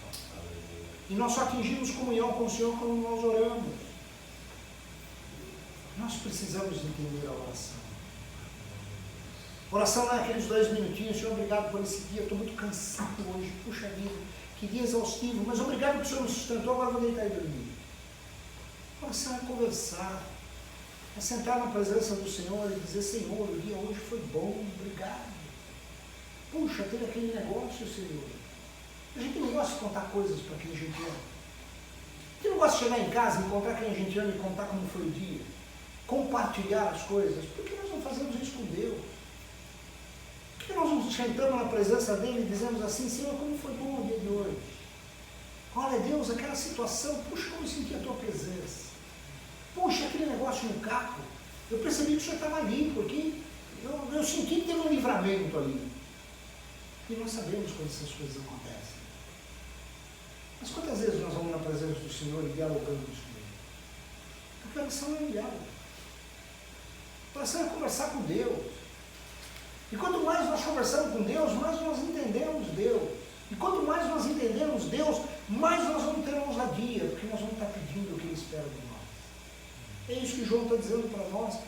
E nós só atingimos comunhão com o Senhor quando nós oramos. Nós precisamos entender a oração. Oração não é aqueles 2 minutinhos: Senhor, obrigado por esse dia, eu estou muito cansado hoje, puxa vida, que dia exaustivo, mas obrigado que o Senhor me sustentou, agora vou deitar e dormir. Oração é conversar, é sentar na presença do Senhor e dizer: Senhor, o dia hoje foi bom, obrigado. Puxa, teve aquele negócio, Senhor. A gente não gosta de contar coisas para quem a gente ama. A gente não gosta de chegar em casa, encontrar quem a gente ama e contar como foi o dia. Compartilhar as coisas. Por que nós não fazemos isso com Deus? Por que nós não sentamos na presença dEle e dizemos assim: Senhor, como foi bom o dia de hoje? Olha, Deus, aquela situação, puxa, como eu senti a Tua presença. Puxa, aquele negócio no carro, eu percebi que o Senhor estava ali, porque eu senti que teve um livramento ali. E nós sabemos quando essas coisas acontecem. Mas quantas vezes nós vamos na presença do Senhor e dialogamos com Ele? Porque a oração é um diálogo. A oração é conversar com Deus. E quanto mais nós conversamos com Deus, mais nós entendemos Deus. E quanto mais nós entendemos Deus, mais nós vamos ter ousadia, porque nós vamos estar pedindo o que Ele espera de nós. É isso que João está dizendo para nós.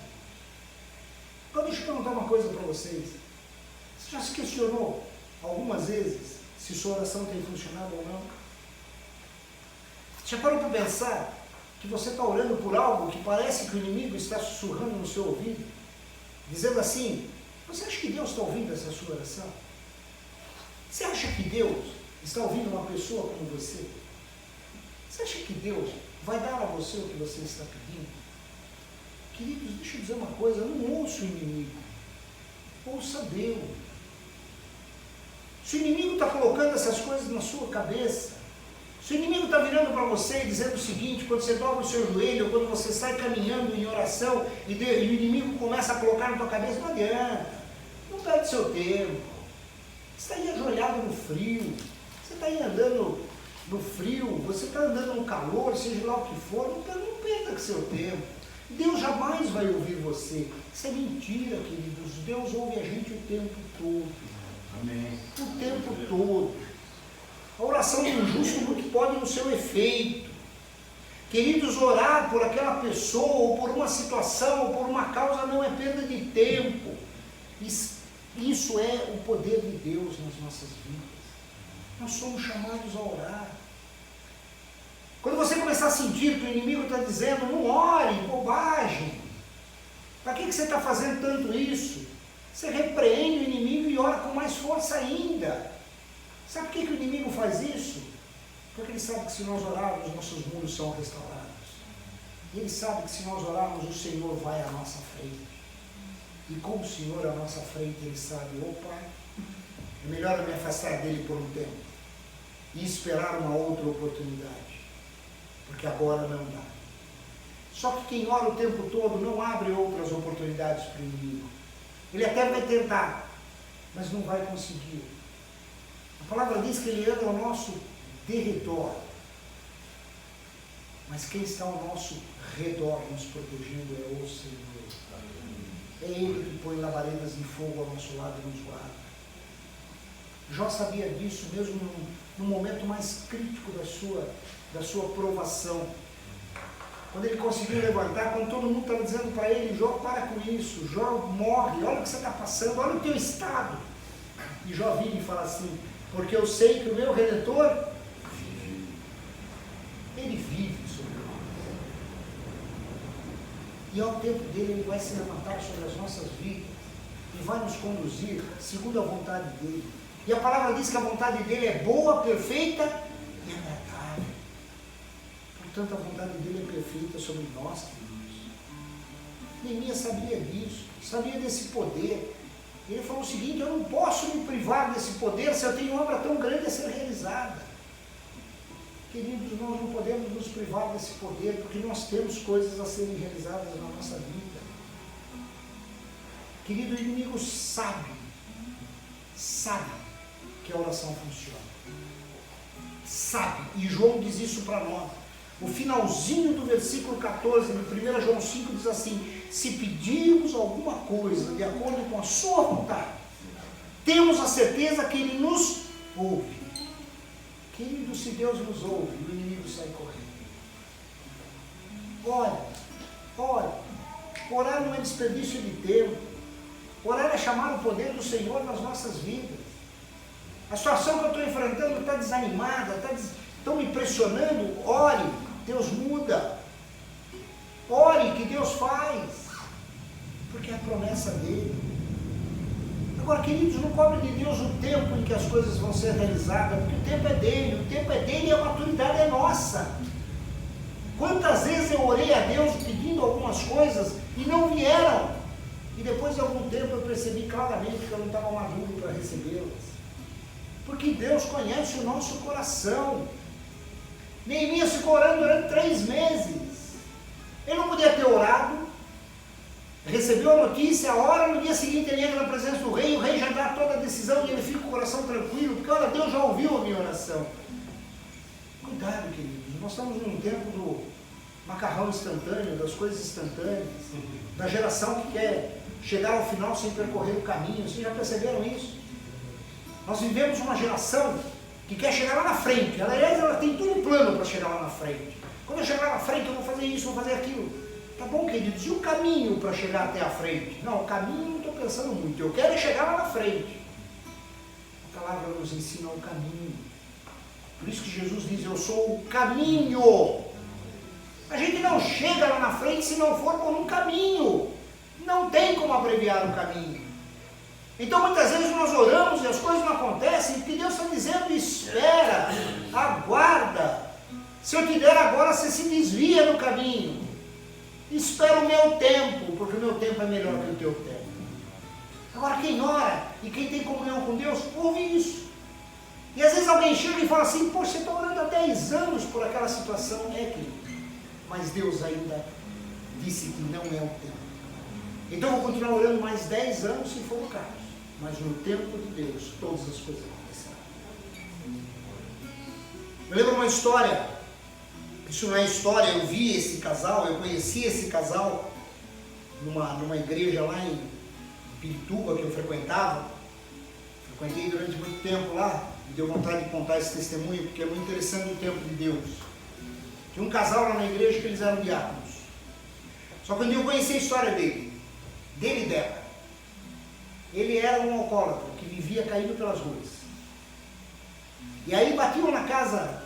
Então deixa eu perguntar uma coisa para vocês. Você já se questionou algumas vezes se sua oração tem funcionado ou não? Já parou para pensar que você está orando por algo que parece que o inimigo está sussurrando no seu ouvido, dizendo assim: você acha que Deus está ouvindo essa sua oração? Você acha que Deus está ouvindo uma pessoa como você? Você acha que Deus vai dar a você o que você está pedindo? Queridos, deixa eu dizer uma coisa: não ouça o inimigo, ouça Deus. Se o inimigo está colocando essas coisas na sua cabeça, se o inimigo está virando para você e dizendo o seguinte, quando você dobra o seu joelho, ou quando você sai caminhando em oração e o inimigo começa a colocar na tua cabeça, não adianta, não perde seu tempo. Você está aí ajoelhado no frio, você está aí andando no frio, você está andando no calor, seja lá o que for, não perda seu tempo. Deus jamais vai ouvir você. Isso é mentira, queridos. Deus ouve a gente o tempo todo. Amém. O tempo todo. A oração do justo muito pode no seu efeito. Queridos, orar por aquela pessoa, ou por uma situação, ou por uma causa, não é perda de tempo. Isso é o poder de Deus nas nossas vidas. Nós somos chamados a orar. Quando você começar a sentir que o inimigo está dizendo: não ore, bobagem, para que você está fazendo tanto isso? Você repreende o inimigo e ora com mais força ainda. Sabe por que o inimigo faz isso? Porque ele sabe que se nós orarmos, nossos muros são restaurados. E ele sabe que se nós orarmos, o Senhor vai à nossa frente. E com o Senhor à nossa frente, Ele sabe, opa, é melhor eu me afastar dele por um tempo e esperar uma outra oportunidade, porque agora não dá. Só que quem ora o tempo todo não abre outras oportunidades para o inimigo. Ele até vai tentar, mas não vai conseguir. A palavra diz que ele anda ao nosso derredor. Mas quem está ao nosso redor nos protegendo é o Senhor. É Ele que põe labaredas de fogo ao nosso lado e nos guarda. Jó sabia disso mesmo no momento mais crítico da sua provação. Quando ele conseguiu levantar, quando todo mundo estava dizendo para ele, Jó, para com isso, Jó, morre, olha o que você está passando, olha o teu estado. E Jó vira e fala assim, porque eu sei que o meu Redentor, ele vive sobre nós. E ao tempo dele, ele vai se levantar sobre as nossas vidas e vai nos conduzir segundo a vontade dele. E a palavra diz que a vontade dele é boa, perfeita e agradável. Portanto, a vontade dele é perfeita sobre nós, queridos. Neemias sabia disso, sabia desse poder. Ele falou o seguinte, eu não posso me privar desse poder se eu tenho obra tão grande a ser realizada. Queridos, nós não podemos nos privar desse poder, porque nós temos coisas a serem realizadas na nossa vida. Querido, o inimigo sabe que a oração funciona. Sabe, e João diz isso para nós. O finalzinho do versículo 14, de 1 João 5, diz assim, se pedirmos alguma coisa de acordo com a sua vontade, temos a certeza que Ele nos ouve. Querido, se Deus nos ouve, o inimigo sai correndo. Ore. Orar não é desperdício de tempo. Orar é chamar o poder do Senhor nas nossas vidas. A situação que eu estou enfrentando está desanimada, estão me pressionando. Ore, Deus muda. Ore, que Deus faz. Porque é a promessa dele. Agora, queridos, não cobre de Deus o tempo em que as coisas vão ser realizadas, porque o tempo é dele e a maturidade é nossa. Quantas vezes eu orei a Deus pedindo algumas coisas e não vieram? E depois de algum tempo eu percebi claramente que eu não estava maduro para recebê-las. Porque Deus conhece o nosso coração. Neemias ficou orando durante 3 meses. Ele não podia ter orado, recebeu a notícia, a hora, no dia seguinte ele entra na presença do rei, o rei já dá toda a decisão e ele fica com o coração tranquilo, porque olha, Deus já ouviu a minha oração. Cuidado, queridos, nós estamos num tempo do macarrão instantâneo, das coisas instantâneas, da geração que quer chegar ao final sem percorrer o caminho. Vocês já perceberam isso? Nós vivemos uma geração que quer chegar lá na frente. Aliás, ela tem tudo um plano para chegar lá na frente. Quando eu chegar lá na frente, eu vou fazer isso, vou fazer aquilo. Tá bom, queridos, e o caminho para chegar até a frente? Não, o caminho não estou pensando muito, eu quero é chegar lá na frente. A palavra nos ensina o caminho. Por isso que Jesus diz, eu sou o caminho. A gente não chega lá na frente se não for por um caminho. Não tem como abreviar o caminho. Então muitas vezes nós oramos e as coisas não acontecem, porque Deus está dizendo, espera, aguarda. Se eu te der agora, você se desvia do caminho. Espera o meu tempo, porque o meu tempo é melhor que o teu tempo. Agora quem ora e quem tem comunhão com Deus, ouve isso. E às vezes alguém chega e fala assim, poxa, você está orando há 10 anos por aquela situação. É, querido, mas Deus ainda disse que não é o tempo. Então eu vou continuar orando mais 10 anos se for o caso. Mas no tempo de Deus, todas as coisas acontecerão. Eu lembro uma história, isso não é história, eu vi esse casal, eu conheci esse casal numa igreja lá em Pirituba que eu frequentava. Frequentei durante muito tempo lá, me deu vontade de contar esse testemunho, porque é muito interessante o tempo de Deus. Tinha um casal lá na igreja que eles eram diáconos. Só que um dia eu conheci a história dele e dela. Ele era um alcoólatra que vivia caído pelas ruas. E aí batiam na casa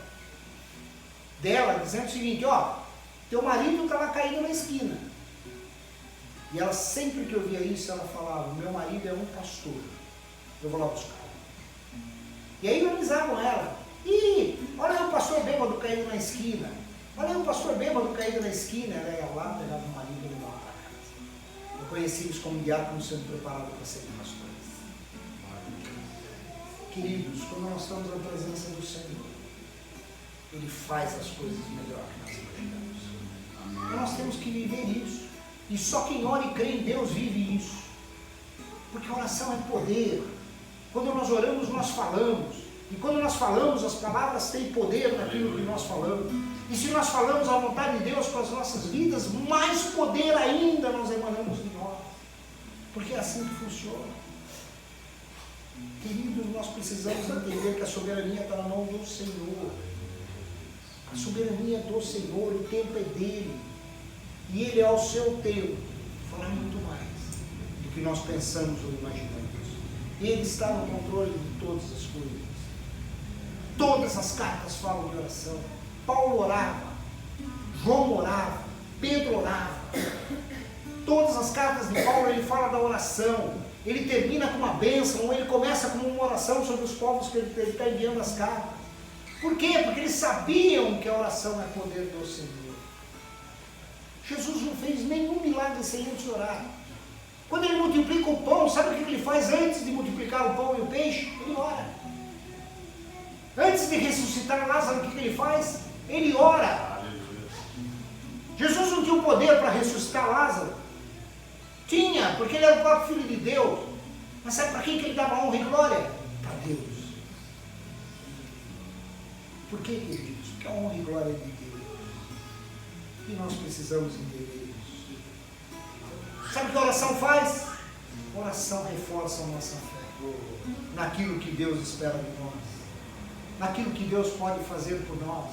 dela dizendo o seguinte, ó, teu marido estava caído na esquina. E ela sempre que ouvia isso, ela falava, meu marido é um pastor, eu vou lá buscar. E aí ironizavam ela, ih, olha aí o pastor bêbado caído na esquina, olha aí o pastor bêbado caído na esquina. Ela ia lá, pegava o marido e levava para casa. conhecidos como diáconos sendo preparados para serem pastores. Queridos, quando nós estamos na presença do Senhor, Ele faz as coisas melhor que nós imaginamos. Então nós temos que viver isso. E só quem ora e crê em Deus vive isso. Porque a oração é poder. Quando nós oramos, nós falamos. E quando nós falamos, as palavras têm poder naquilo que nós falamos. E se nós falamos a vontade de Deus com as nossas vidas, mais poder ainda nós emanamos de nós. Porque é assim que funciona. Queridos, nós precisamos entender que a soberania está na mão do Senhor. A soberania é do Senhor, o tempo é dele. E ele, ao seu tempo, fará muito mais do que nós pensamos ou imaginamos. Ele está no controle de todas as coisas. Todas as cartas falam de oração. Paulo orava, João orava, Pedro orava. Todas as cartas de Paulo ele fala da oração. Ele termina com uma bênção, ou ele começa com uma oração sobre os povos que ele está enviando as cartas. Por quê? Porque eles sabiam que a oração é poder do Senhor. Jesus não fez nenhum milagre sem antes orar. Quando ele multiplica o pão, sabe o que ele faz antes de multiplicar o pão e o peixe? Ele ora. Antes de ressuscitar Lázaro, o que ele faz? Ele ora. Jesus não tinha o poder para ressuscitar Lázaro? Tinha, porque ele era o próprio Filho de Deus. Mas sabe para quem que ele dava honra e glória? Para Deus. Por que, queridos? Porque a honra e glória é de Deus. E nós precisamos entender isso. Sabe o que a oração faz? A oração reforça a nossa fé naquilo que Deus espera de nós, naquilo que Deus pode fazer por nós,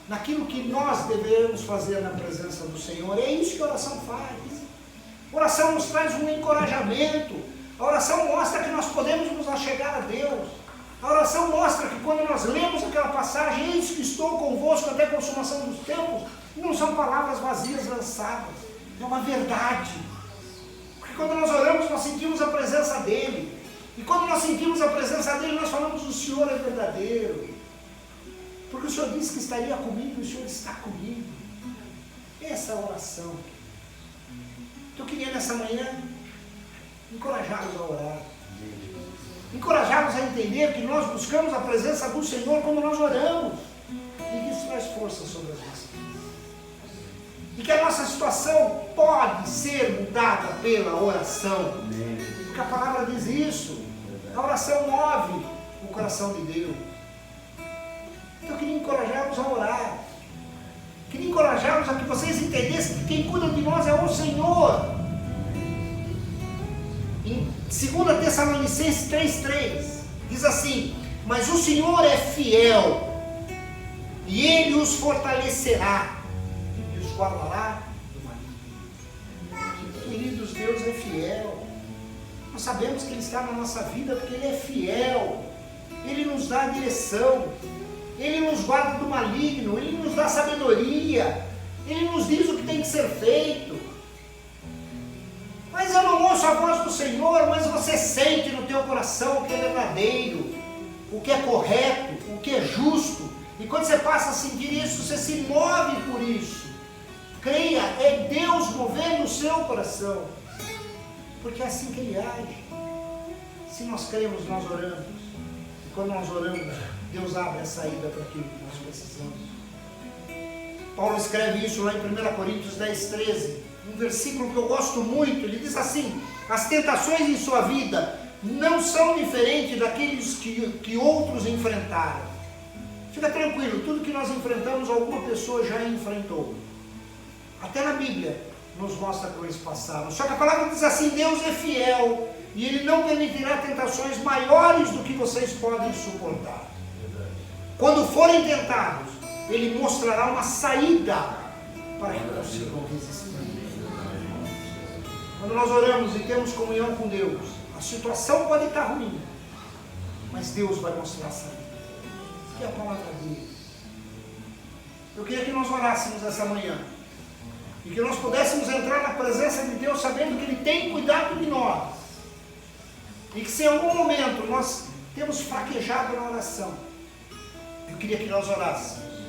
naquilo que nós devemos fazer na presença do Senhor. É isso que a oração faz. A oração nos traz um encorajamento. A oração mostra que nós podemos nos achegar a Deus. A oração mostra que quando nós lemos aquela passagem, eis que estou convosco até a consumação dos tempos, não são palavras vazias lançadas, é uma verdade. Porque quando nós oramos, nós sentimos a presença dEle. E quando nós sentimos a presença dEle, nós falamos: o Senhor é verdadeiro. Porque o Senhor disse que estaria comigo, e o Senhor está comigo. Essa é a oração. Então eu queria nessa manhã encorajá-los a orar. Encorajá-los a entender que nós buscamos a presença do Senhor quando nós oramos. E que isso traz força sobre as nossas vidas. E que a nossa situação pode ser mudada pela oração. Porque a palavra diz isso. A oração move o coração de Deus. Então eu queria encorajá-los a orar. Queria encorajá-los a que vocês entendessem que quem cuida de nós é o Senhor. Em 2 Tessalonicenses 3,3 diz assim: mas o Senhor é fiel, e Ele os fortalecerá e os guardará do maligno. Queridos, Deus é fiel. Nós sabemos que Ele está na nossa vida porque Ele é fiel. Ele nos dá a direção, Ele nos guarda do maligno, Ele nos dá sabedoria, Ele nos diz o que tem que ser feito. Mas eu não ouço a voz do Senhor, mas você sente no teu coração o que é verdadeiro, o que é correto, o que é justo. E quando você passa a sentir isso, você se move por isso. Creia, é Deus movendo o seu coração. Porque é assim que Ele age. Se nós cremos, nós oramos. E quando nós oramos, Deus abre a saída para aquilo que nós precisamos. Paulo escreve isso lá em 1 Coríntios 10,13. Um versículo que eu gosto muito. Ele diz assim: as tentações em sua vida não são diferentes daqueles que outros enfrentaram. Fica tranquilo, tudo que nós enfrentamos, alguma pessoa já enfrentou. Até na Bíblia nos mostra como eles passaram. Só que a palavra diz assim: Deus é fiel e Ele não permitirá tentações maiores do que vocês podem suportar. Quando forem tentados, Ele mostrará uma saída para que consigam resistir. Quando nós oramos e temos comunhão com Deus, a situação pode estar ruim, mas Deus vai mostrar a saída. Que é a palavra dele. Eu queria que nós orássemos essa manhã e que nós pudéssemos entrar na presença de Deus sabendo que Ele tem cuidado de nós. E que se em algum momento nós temos fraquejado na oração, eu queria que nós orássemos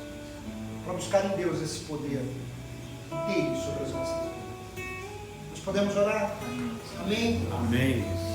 para buscar em Deus esse poder dele sobre as nossas vidas. Nós Podemos orar? Amém? Amém.